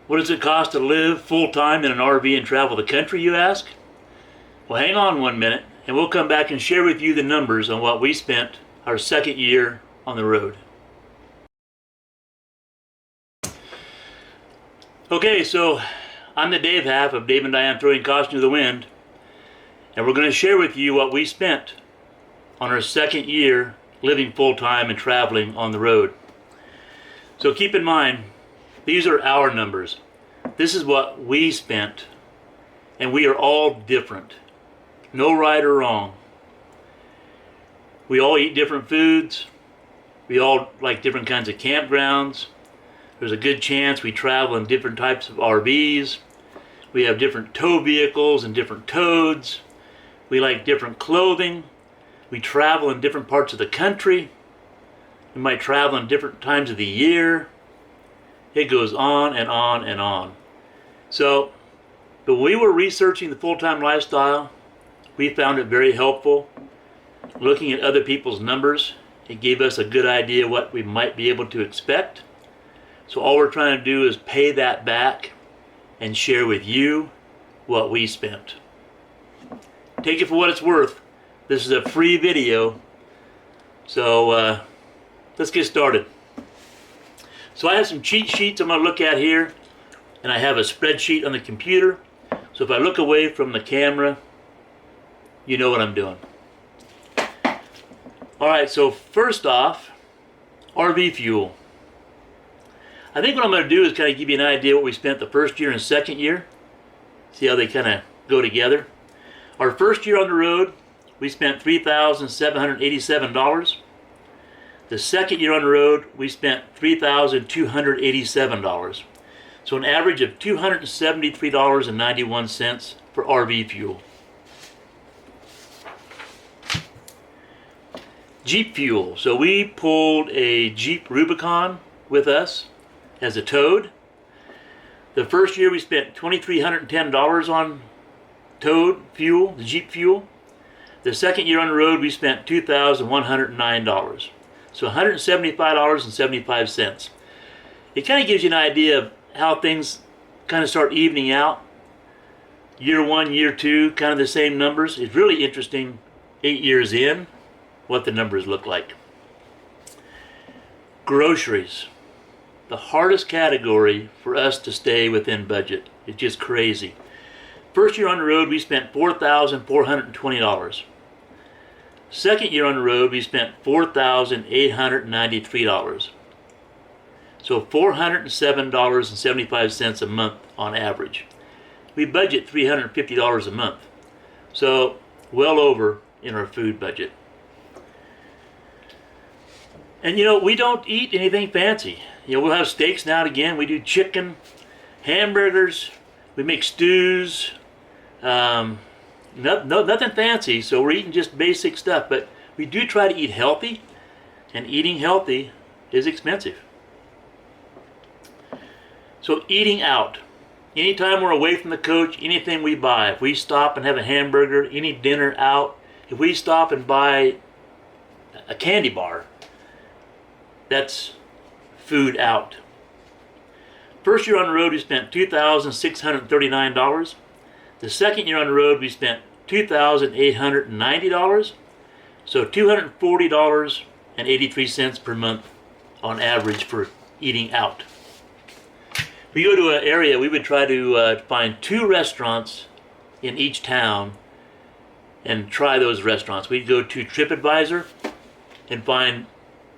What does it cost to live full-time in an RV and travel the country, you ask? Well, hang on 1 minute, and we'll come back and share with you the numbers on what we spent our second year on the road. Okay, so I'm the Dave half of Dave and Diane Throwing Caution to the Wind, and we're going to share with you what we spent on our second year living full-time and traveling on the road. So keep in mind, these are our numbers. This is what we spent, and we are all different. No right or wrong. We all eat different foods. We all like different kinds of campgrounds. There's a good chance we travel in different types of RVs. We have different tow vehicles and different tows. We like different clothing. We travel in different parts of the country. We might travel in different times of the year. It goes on and on and on. So, when we were researching the full-time lifestyle, we found it very helpful. Looking at other people's numbers, it gave us a good idea what we might be able to expect. So all we're trying to do is pay that back and share with you what we spent. Take it for what it's worth. This is a free video. So let's get started. So I have some cheat sheets I'm going to look at here, and I have a spreadsheet on the computer. So if I look away from the camera, you know what I'm doing. Alright, so first off, RV fuel. I think what I'm going to do is kind of give you an idea what we spent the first year and second year. See how they kind of go together. Our first year on the road, we spent $3,787. The second year on the road, we spent $3,287. So an average of $273.91 for RV fuel. Jeep fuel. So we pulled a Jeep Rubicon with us as a towed. The first year we spent $2,310 on towed fuel, the Jeep fuel. The second year on the road we spent $2,109. So $175.75. It kind of gives you an idea of how things kind of start evening out. Year one, year two, kind of the same numbers. It's really interesting 8 years in what the numbers look like. Groceries. The hardest category for us to stay within budget. It's just crazy. First year on the road we spent $4,420. Second year on the road, we spent $4,893. So $407.75 a month on average. We budget $350 a month. So well over in our food budget. And you know, we don't eat anything fancy. You know, we'll have steaks now and again. We do chicken, hamburgers, we make stews. Nothing fancy, so we're eating just basic stuff, but we do try to eat healthy, and eating healthy is expensive. So eating out. Anytime we're away from the coach, anything we buy, if we stop and have a hamburger, any dinner out, if we stop and buy a candy bar, that's food out. First year on the road we spent $2,639. The second year on the road, we spent $2,890, so $240.83 per month on average for eating out. If we go to an area, we would try to find 2 restaurants in each town and try those restaurants. We'd go to TripAdvisor and find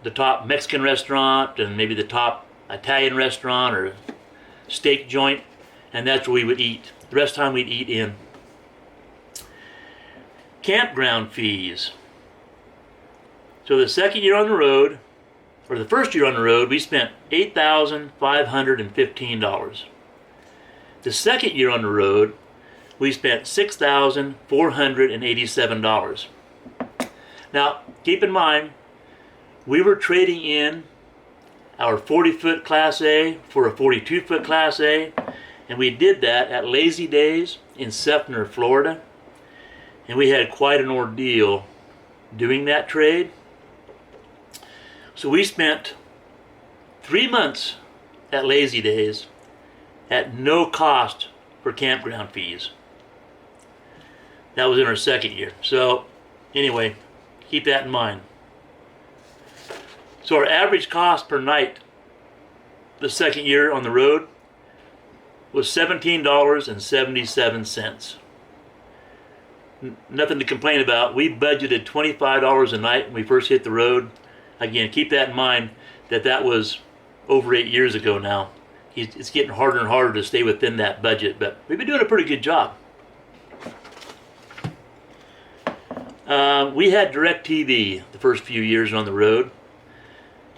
the top Mexican restaurant and maybe the top Italian restaurant or steak joint, and that's where we would eat. The rest of the time we'd eat in. Campground fees. So the second year on the road, or the first year on the road, we spent $8,515. The second year on the road, we spent $6,487. Now, keep in mind, we were trading in our 40-foot Class A for a 42-foot Class A, and we did that at Lazy Days in Sefner, Florida. And we had quite an ordeal doing that trade. So we spent 3 months at Lazy Days at no cost for campground fees. That was in our second year. So anyway, keep that in mind. So our average cost per night the second year on the road was $17.77. Nothing to complain about. We budgeted $25 a night when we first hit the road. Again, keep that in mind that was over 8 years ago now. It's getting harder and harder to stay within that budget, but we've been doing a pretty good job. We had DirecTV the first few years on the road.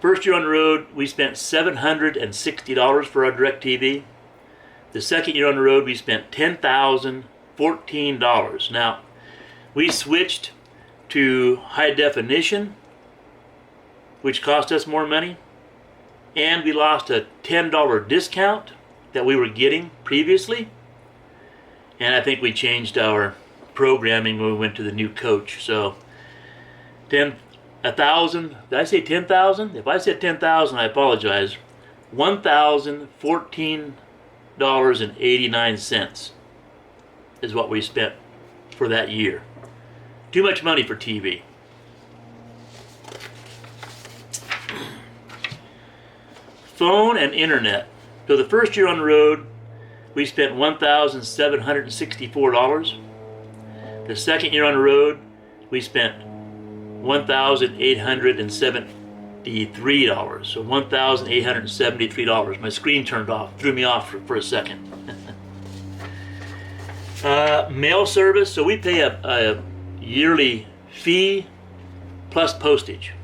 First year on the road, we spent $760 for our DirecTV. The second year on the road, we spent $10,014. Now, we switched to high definition, which cost us more money, and we lost a $10 discount that we were getting previously. And I think we changed our programming when we went to the new coach. So, 1,000, did I say 10,000? If I said 10,000, I apologize. $1,014.89 is what we spent for that year. Too much money for TV. Phone and internet. So the first year on the road, we spent $1,764. The second year on the road, we spent $1,873. So $1,873. My screen turned off, threw me off for a second. Mail service. So we pay a yearly fee plus postage.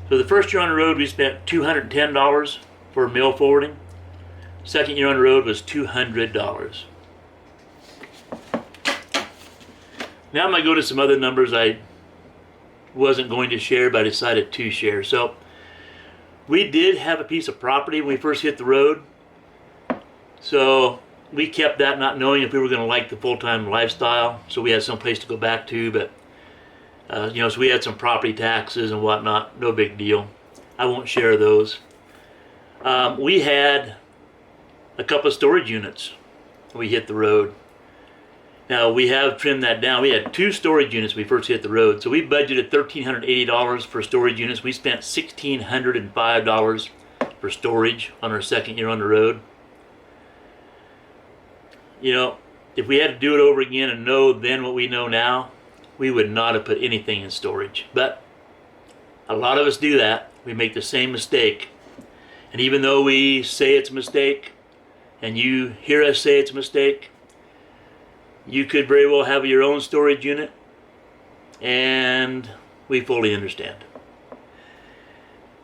So the first year on the road, we spent $210 for mail forwarding. Second year on the road was $200. Now I'm going to go to some other numbers I wasn't going to share, but I decided to share. So we did have a piece of property when we first hit the road. So we kept that, not knowing if we were going to like the full-time lifestyle. So we had some place to go back to, but so we had some property taxes and whatnot. No big deal. I won't share those. We had a couple of storage units when we hit the road. Now we have trimmed that down. We had 2 storage units when we first hit the road. So we budgeted $1,380 for storage units. We spent $1,605 for storage on our second year on the road. If we had to do it over again and know then what we know now, we would not have put anything in storage. But a lot of us do that. We make the same mistake. And even though we say it's a mistake, and you hear us say it's a mistake, you could very well have your own storage unit, and we fully understand.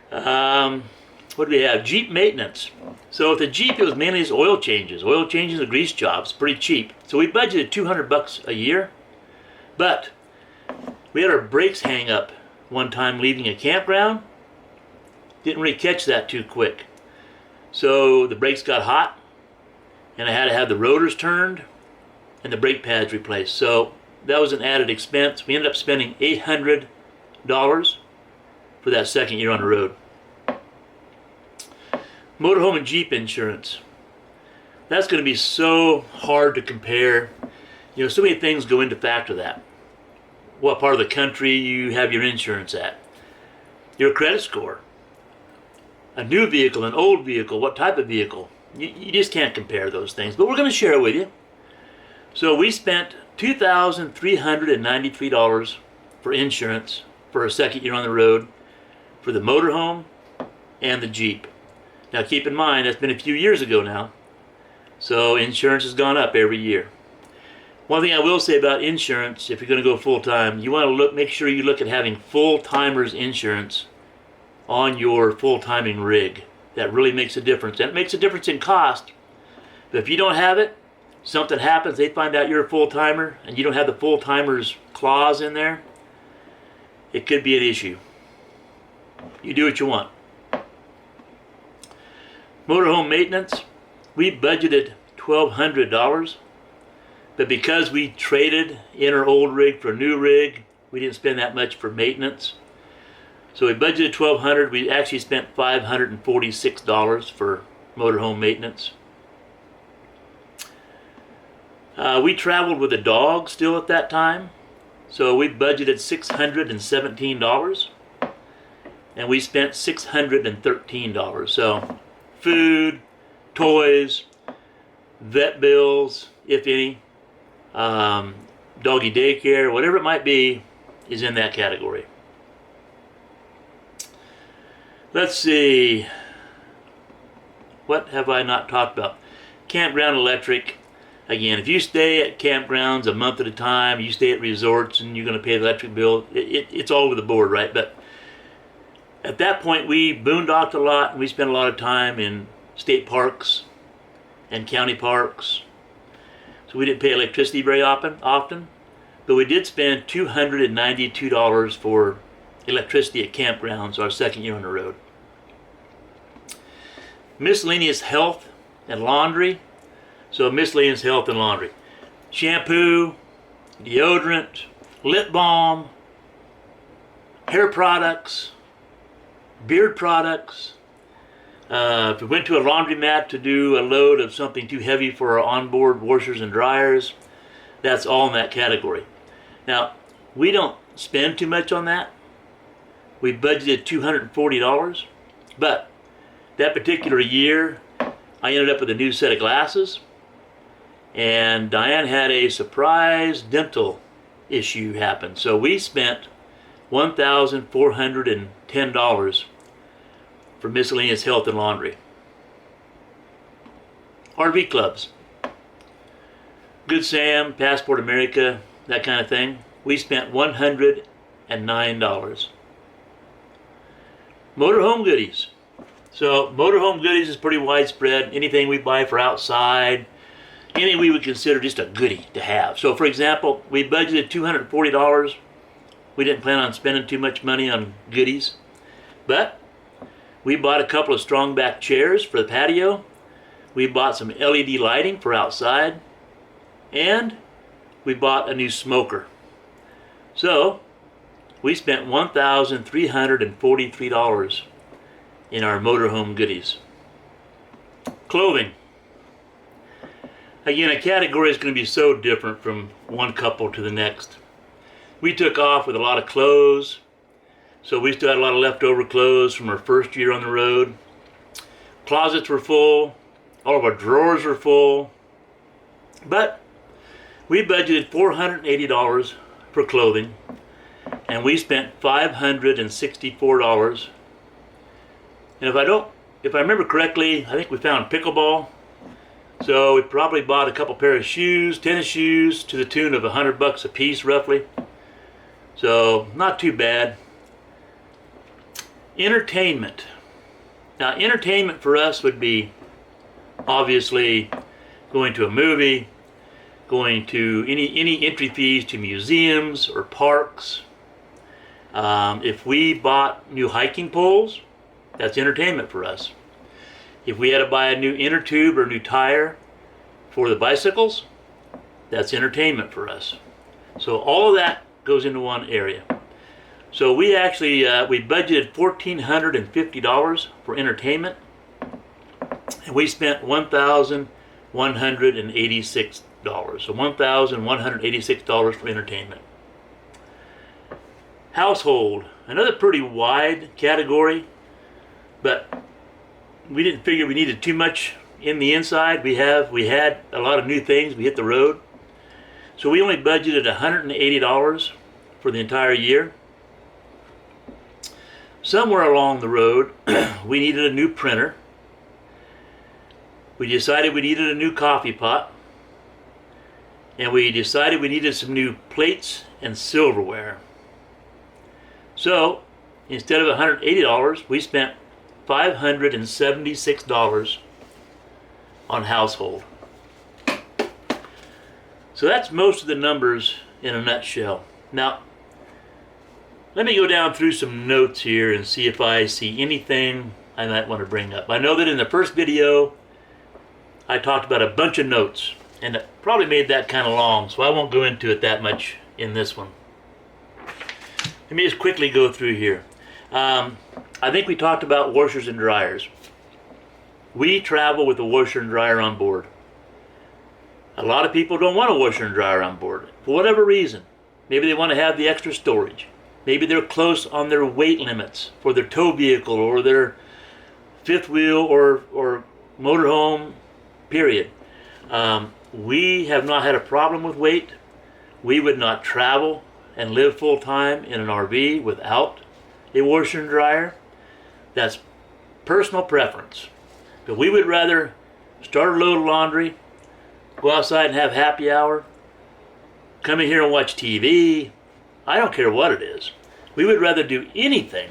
What do we have? Jeep maintenance. So with the Jeep, it was mainly just oil changes and grease jobs, pretty cheap. So we budgeted $200 a year, but we had our brakes hang up one time leaving a campground. Didn't really catch that too quick. So the brakes got hot, and I had to have the rotors turned and the brake pads replaced. So that was an added expense. We ended up spending $800 for that second year on the road. Motorhome and Jeep insurance. That's going to be so hard to compare. So many things go into factor that. What part of the country you have your insurance at. Your credit score. A new vehicle, an old vehicle, what type of vehicle. You just can't compare those things. But we're going to share it with you. So we spent $2,393 for insurance for our second year on the road for the motorhome and the Jeep. Now keep in mind, that's been a few years ago now. So insurance has gone up every year. One thing I will say about insurance, if you're going to go full-time, you want to make sure you look at having full-timers insurance on your full-timing rig. That really makes a difference. And it makes a difference in cost. But if you don't have it, something happens, they find out you're a full-timer, and you don't have the full-timers clause in there, it could be an issue. You do what you want. Motorhome maintenance, we budgeted $1,200, but because we traded in our old rig for a new rig, we didn't spend that much for maintenance. So we budgeted $1,200. We actually spent $546 for motorhome maintenance. We traveled with a dog still at that time, so we budgeted $617, and we spent $613. So food, toys, vet bills, if any, doggy daycare, whatever it might be, is in that category. Let's see. What have I not talked about? Campground electric. Again, if you stay at campgrounds a month at a time, you stay at resorts and you're going to pay the electric bill, it's all over the board, right? But at that point, we boondocked a lot, and we spent a lot of time in state parks and county parks. So we didn't pay electricity very often, but we did spend $292 for electricity at campgrounds our second year on the road. Miscellaneous health and laundry. So miscellaneous health and laundry. Shampoo, deodorant, lip balm, hair products, beard products. If we went to a laundromat to do a load of something too heavy for our onboard washers and dryers, that's all in that category. Now, we don't spend too much on that. We budgeted $240, but that particular year, I ended up with a new set of glasses, and Diane had a surprise dental issue happen. So we spent $1,410 for miscellaneous health and laundry. RV clubs. Good Sam, Passport America, that kind of thing. We spent $109. Motorhome goodies. So motorhome goodies is pretty widespread. Anything we buy for outside, anything we would consider just a goodie to have. So for example, we budgeted $240. We didn't plan on spending too much money on goodies, but we bought a couple of strong back chairs for the patio. We bought some LED lighting for outside, and we bought a new smoker. So we spent $1,343 in our motorhome goodies. Clothing. Again, a category is going to be so different from one couple to the next. We took off with a lot of clothes, so we still had a lot of leftover clothes from our first year on the road. Closets were full, all of our drawers were full, but we budgeted $480 for clothing, and we spent $564. And if I remember correctly, I think we found pickleball. So we probably bought a couple pair of shoes, tennis shoes, to the tune of $100 a piece, roughly. So not too bad. Entertainment. Now, entertainment for us would be obviously going to a movie, going to any entry fees to museums or parks. If we bought new hiking poles, that's entertainment for us. If we had to buy a new inner tube or new tire for the bicycles, that's entertainment for us. So all of that goes into one area. So we actually we budgeted $1,450 for entertainment, and we spent $1,186. So $1,186 for entertainment. Household, another pretty wide category, but we didn't figure we needed too much in the inside. We had a lot of new things. We hit the road. So we only budgeted $180 for the entire year. Somewhere along the road, we needed a new printer. We decided we needed a new coffee pot. And we decided we needed some new plates and silverware. So instead of $180, we spent $576 on household. So that's most of the numbers in a nutshell. Now, let me go down through some notes here and see if I see anything I might want to bring up. I know that in the first video, I talked about a bunch of notes, and it probably made that kind of long, so I won't go into it that much in this one. Let me just quickly go through here. I think we talked about washers and dryers. We travel with a washer and dryer on board. A lot of people don't want a washer and dryer on board for whatever reason. Maybe they want to have the extra storage. Maybe they're close on their weight limits for their tow vehicle or their fifth wheel or motorhome, period. We have not had a problem with weight. We would not travel and live full time in an RV without a washer and dryer. That's personal preference. But we would rather start a load of laundry, go outside and have happy hour, come in here and watch TV. I don't care what it is. We would rather do anything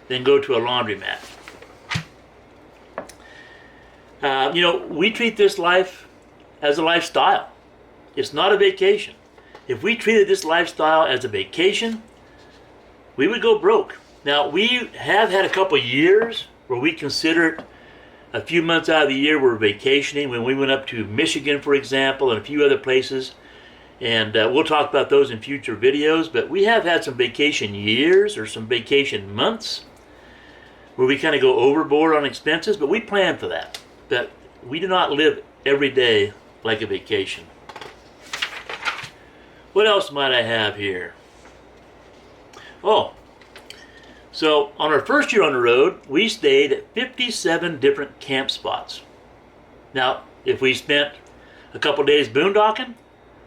than go to a laundromat. We treat this life as a lifestyle. It's not a vacation. If we treated this lifestyle as a vacation, we would go broke. Now, we have had a couple years where we considered a few months out of the year we're vacationing, when we went up to Michigan, for example, and a few other places. And we'll talk about those in future videos. But we have had some vacation years or some vacation months where we kind of go overboard on expenses, but we plan for that. But we do not live every day like a vacation. What else might I have here? Oh, so on our first year on the road, we stayed at 57 different camp spots. Now, if we spent a couple days boondocking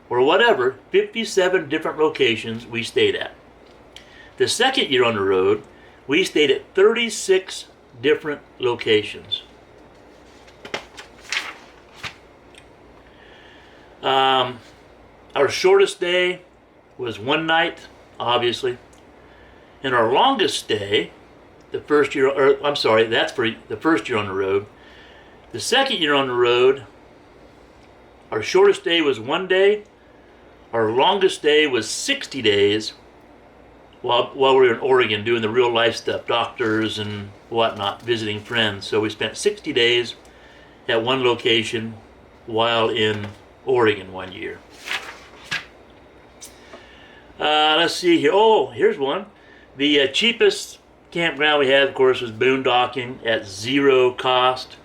or whatever, 57 different locations we stayed at. The second year on the road, we stayed at 36 different locations. Our shortest day was one night, obviously. And our longest stay, that's for the first year on the road. The second year on the road, our shortest day was 1 day. Our longest day was 60 days while we were in Oregon doing the real life stuff, doctors and whatnot, visiting friends. So we spent 60 days at one location while in Oregon 1 year. Let's see here. Oh, here's one. The cheapest campground we had, of course, was boondocking at zero cost.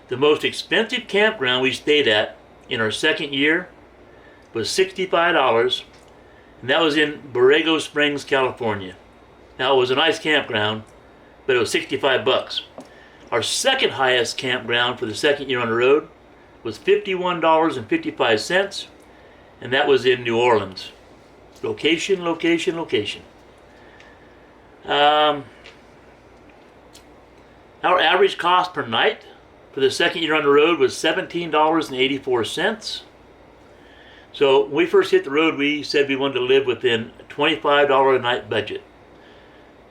The most expensive campground we stayed at in our second year was $65, and that was in Borrego Springs, California. Now, it was a nice campground, but it was $65. Our second highest campground for the second year on the road was $51.55, and that was in New Orleans. Location, location, location. Our average cost per night for the second year on the road was $17.84. So when we first hit the road, we said we wanted to live within a $25 a night budget.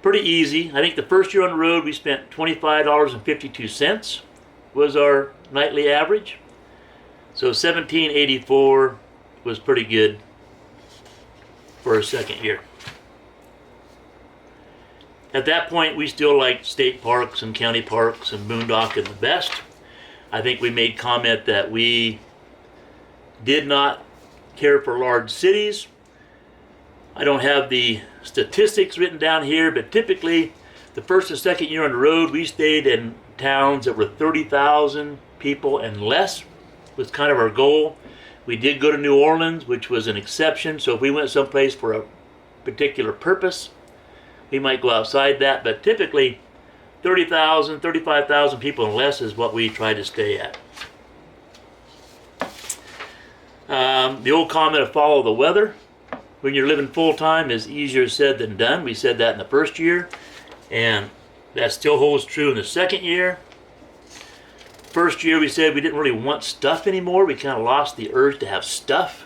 Pretty easy. I think the first year on the road, we spent $25.52 was our nightly average. So $17.84 was pretty good for our second year. At that point, we still liked state parks and county parks and boondocking the best. I think we made comment that we did not care for large cities. I don't have the statistics written down here, but typically the first and second year on the road, we stayed in towns that were 30,000 people and less was kind of our goal. We did go to New Orleans, which was an exception. So if we went someplace for a particular purpose, we might go outside that. But typically 30,000, 35,000 people and less is what we try to stay at. The old comment of follow the weather when you're living full-time is easier said than done. We said that in the first year, and that still holds true in the second year. First year we said we didn't really want stuff anymore. We kind of lost the urge to have stuff.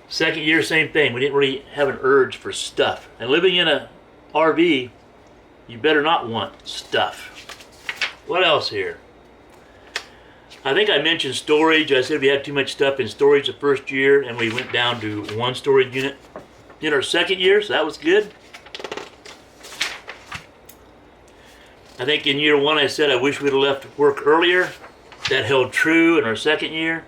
Second year, same thing. We didn't really have an urge for stuff. And living in a RV, you better not want stuff. What else here? I think I mentioned storage. I said we had too much stuff in storage the first year, and we went down to one storage unit in our second year, so that was good. I think in year one I said I wish we'd have left work earlier. That held true in our second year.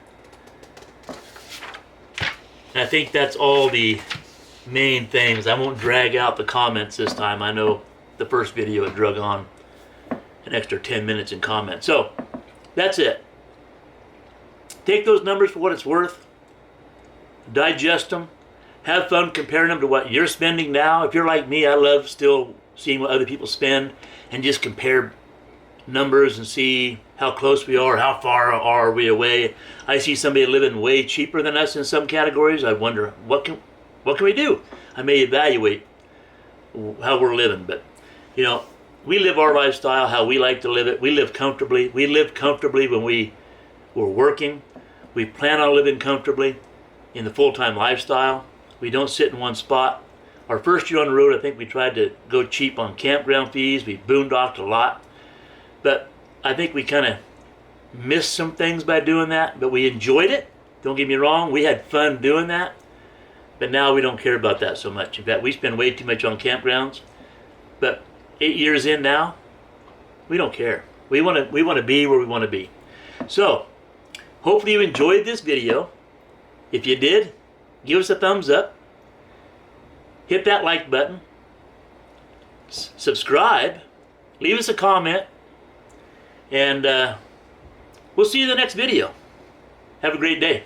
And I think that's all the main things. I won't drag out the comments this time. I know the first video had drug on an extra 10 minutes in comments. So, that's it. take those numbers for what it's worth, digest them, have fun comparing them to what you're spending now. If you're like me, I love still seeing what other people spend and just compare numbers and see how close we are, how far are we away. I see somebody living way cheaper than us in some categories. I wonder what can we do? I may evaluate how we're living, but you know, we live our lifestyle how we like to live it. We live comfortably. We live comfortably when we're working. We plan on living comfortably in the full-time lifestyle. We don't sit in one spot. Our first year on the road, I think we tried to go cheap on campground fees. We boondocked a lot. But I think we kind of missed some things by doing that, but we enjoyed it. Don't get me wrong, we had fun doing that. But now we don't care about that so much. In fact, we spend way too much on campgrounds. But 8 years in now, we don't care. We want to be where we want to be. So, hopefully you enjoyed this video. If you did, give us a thumbs up. Hit that like button. Subscribe. Leave us a comment. And we'll see you in the next video. Have a great day.